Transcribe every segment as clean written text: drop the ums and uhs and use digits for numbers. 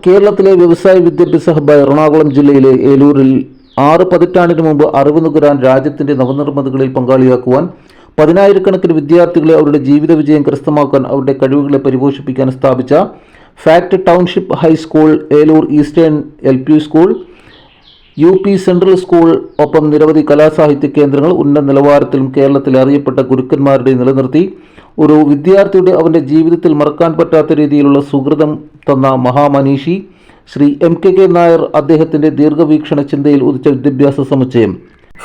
കേരളത്തിലെ വ്യവസായ വിദ്യാഭ്യാസ ഹബ്ബായ എറണാകുളം ജില്ലയിലെ ഏലൂരിൽ 6 പതിറ്റാണ്ടിന് മുമ്പ് അറിവ് നുകരാൻ രാജ്യത്തിന്റെ നവനിർമ്മിതികളിൽ പങ്കാളിയാക്കുവാൻ പതിനായിരക്കണക്കിന് വിദ്യാർത്ഥികളെ അവരുടെ ജീവിത വിജയം കരസ്ഥമാക്കാൻ അവരുടെ കഴിവുകളെ പരിപോഷിപ്പിക്കാൻ സ്ഥാപിച്ച fact township high school, Eloor eastern LP school, UP central school ഒപ്പം നിരവധി കലാസാഹിത്യ കേന്ദ്രങ്ങൾ ഉന്നത നിലവാരത്തിലും കേരളത്തിലെ അറിയപ്പെട്ട ഗുരുക്കന്മാരുടെ നിലനിർത്തി ഒരു വിദ്യാർത്ഥിയുടെ അവൻ്റെ ജീവിതത്തിൽ മറക്കാൻ പറ്റാത്ത രീതിയിലുള്ള സുഹൃതം തന്ന മഹാമനീഷി ശ്രീ MKK നായർ അദ്ദേഹത്തിൻ്റെ ദീർഘവീക്ഷണ ചിന്തയിൽ ഉദിച്ച വിദ്യാഭ്യാസ സമുച്ചയം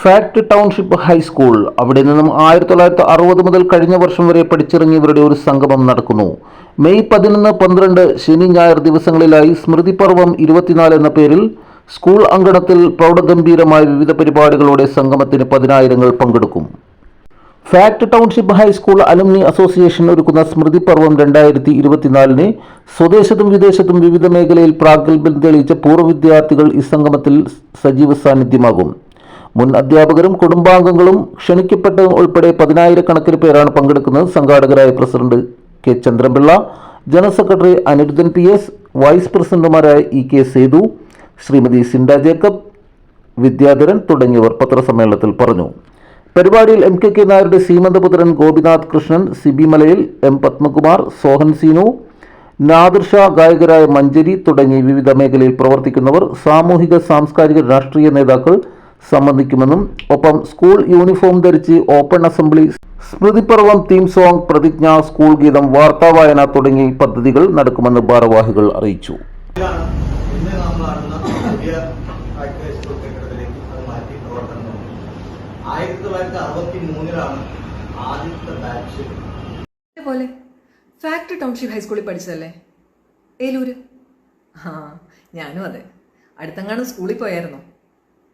ഫാക്ട് ടൗൺഷിപ്പ് ഹൈസ്കൂൾ. അവിടെ നിന്നും 1960 മുതൽ കഴിഞ്ഞ വർഷം വരെ പഠിച്ചിറങ്ങിയവരുടെ ഒരു സംഗമം നടക്കുന്നു. മെയ് 11, 12 ശനി ഞായർ ദിവസങ്ങളിലായി സ്മൃതി പർവം 24 എന്ന പേരിൽ സ്കൂൾ അങ്കണത്തിൽ പ്രൗഢഗംഭീരമായ വിവിധ പരിപാടികളോടെ സംഗമത്തിന് പതിനായിരങ്ങൾ പങ്കെടുക്കും. Fact township high school alumni association ഒരുക്കുന്ന സ്മൃതി പർവം 2024 സ്വദേശത്തും വിദേശത്തും വിവിധ മേഖലയിൽ പ്രാഗൽഭ്യം തെളിയിച്ച പൂർവ്വ വിദ്യാർത്ഥികൾ ഈ സംഗമത്തിൽ സജീവ സാന്നിധ്യമാകും. മുൻ അധ്യാപകരും കുടുംബാംഗങ്ങളും ക്ഷണിക്കപ്പെട്ടതും ഉൾപ്പെടെ പതിനായിരക്കണക്കിന് പേരാണ് പങ്കെടുക്കുന്നത്. സംഘാടകരായ president K. Chandran Pillai, general secretary Aniruddhan PS, vice പ്രസിഡന്റുമാരായ EK സേതു, ശ്രീമതി സിൻഡ ജേക്കബ്, വിദ്യാധരൻ തുടങ്ങിയവർ പത്രസമ്മേളനത്തിൽ പറഞ്ഞു. പരിപാടിയിൽ MKK നായരുടെ സീമന്തപുത്രൻ ഗോപിനാഥ് കൃഷ്ണൻ, സിബി മലയിൽ, M. പത്മകുമാർ, സോഹൻ സീനു, നാദിർ ഷാ, ഗായകരായ മഞ്ജരി തുടങ്ങി വിവിധ മേഖലയിൽ പ്രവർത്തിക്കുന്നവർ, സാമൂഹിക സാംസ്കാരിക രാഷ്ട്രീയ നേതാക്കൾ സംബന്ധിക്കുമെന്നും ഒപ്പം സ്കൂൾ യൂണിഫോം ധരിച്ച് ഓപ്പൺ അസംബ്ലി, സ്മൃതിപർവം തീം സോങ്, പ്രതിജ്ഞ, സ്കൂൾ ഗീതം, വാർത്താവായന തുടങ്ങി പദ്ധതികൾ നടക്കുമെന്ന് ഭാരവാഹികൾ അറിയിച്ചു. പോലെ ഫാക്ട് ടൗൺഷിപ്പ് ഹൈസ്കൂളിൽ പഠിച്ചതല്ലേ ഏലൂര്? ഞാനും അതെ. അടുത്തെങ്ങാനും സ്കൂളിൽ പോയായിരുന്നോ?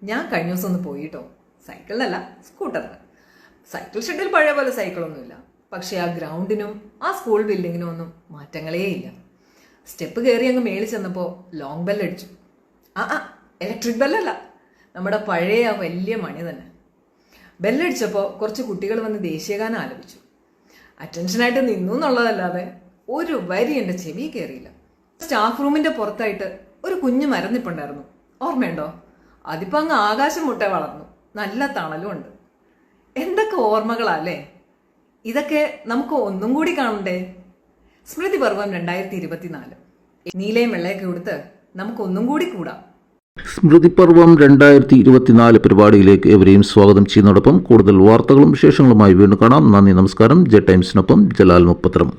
ഞാൻ കഴിഞ്ഞ ദിവസം ഒന്ന് പോയിട്ടോ. സൈക്കിളിലല്ല, സ്കൂട്ടറിന്. സൈക്കിൾ ഷെഡിൽ പഴയ പോലെ സൈക്കിളൊന്നുമില്ല. പക്ഷേ ആ ഗ്രൗണ്ടിനും ആ സ്കൂൾ ബിൽഡിങ്ങിനും ഒന്നും മാറ്റങ്ങളേ ഇല്ല. സ്റ്റെപ്പ് കയറി അങ്ങ് മേളിൽ ചെന്നപ്പോൾ ലോങ് ബെല്ലടിച്ചു. ഇലക്ട്രിക് ബെല്ലല്ല, നമ്മുടെ പഴയ ആ വലിയ മണി തന്നെ. ബെല്ലടിച്ചപ്പോൾ കുറച്ച് കുട്ടികൾ വന്ന് ദേശീയഗാനം ആലപിച്ചു. അറ്റൻഷനായിട്ട് നിന്നു എന്നുള്ളതല്ലാതെ ഒരു വരി എൻ്റെ ചെവി കയറിയില്ല. സ്റ്റാഫ് റൂമിൻ്റെ പുറത്തായിട്ട് ഒരു കുഞ്ഞു മരന്നിപ്പുണ്ടായിരുന്നു, ഓർമ്മയുണ്ടോ? അതിപ്പോൾ അങ്ങ് ആകാശം മുട്ടെ വളർന്നു, നല്ല തണലും ഉണ്ട്. എന്തൊക്കെ ഓർമ്മകളല്ലേ ഇതൊക്കെ! നമുക്ക് ഒന്നും കൂടി കാണണ്ടേ? സ്മൃതി പർവം 2024 നീലയും വെള്ളയൊക്കെ കൊടുത്ത് നമുക്ക് ഒന്നും കൂടി കൂടാം. സ്മൃതി പർവം 2024 പരിപാടിയിലേക്ക് എവരെയും സ്വാഗതം ചെയ്യുന്നതോടൊപ്പം കൂടുതൽ വാർത്തകളും വിശേഷങ്ങളുമായി വീണ്ടും കാണാം. നന്ദി, നമസ്കാരം. ജെ ടൈംസിനൊപ്പം ജലാൽ മുപ്പത്തരം.